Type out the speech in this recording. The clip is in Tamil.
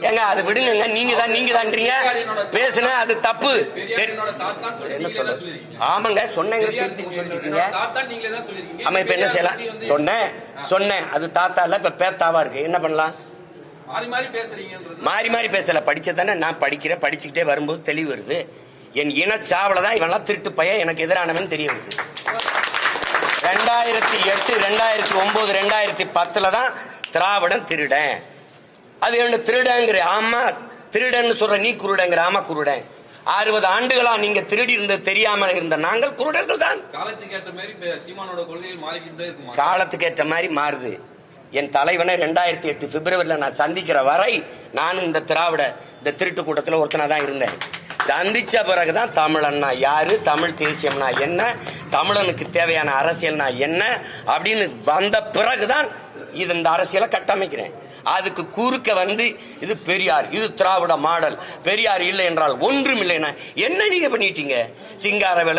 ஏங்க அது விடுங்க, நீங்க தான்றீங்க பேசுன அது தப்பு. என்ன சொல்ற? ஆமாங்க சொன்னீங்க, ஆமா இப்ப என்ன செய்யலாம்? சொன்னேன் அது தாத்தா இல்ல இப்ப பேத்தாவா இருக்கு, என்ன பண்ணலாம்? மாறி மாறி பேசல, படிச்சதானே நான் படிக்கிறேன், படிச்சுக்கிட்டே வரும்போது தெளிவு வருது. என் இனச்சாவலதான் இவெல்லாம் திருட்டு பையன் எனக்கு எதிரானவன் தெரிய வருது. 2008, 2009, 2010 தான் திராவிடன் திருடன். அது என்ன திருடங்கிற? ஆமா திருடன் சொல்ற, நீ குருடங்கிற. ஆமா குருடன். 60 ஆண்டுகளா நீங்க திருடி இருந்தது தெரியாம இருந்த நாங்கள் குருடர்கள் தான். காலத்துக்கு ஏற்ற மாதிரி மாறுது. என் தலைவனை 2008 பிப்ரவரியில நான் சந்திக்கிற வரை நான் இந்த திருட்டு கூட்டத்தில் ஒருத்தனா தான் இருந்தேன். சந்திச்ச பிறகுதான் தமிழன்னா யாரு, தமிழ் தேசியம்னா என்ன, தமிழனுக்கு தேவையான அரசியல்னா என்ன அப்படின்னு வந்த பிறகுதான் இந்த அரசியலை கட்டமைக்கிறேன். அதுக்கு குறுக்க இது பெரியார், இது திராவிட மாடல், பெரியார் இல்லை என்றால் ஒன்றும் இல்லைன்னா என்ன நீங்க பண்ணிட்டீங்க? சிங்காரவேலன்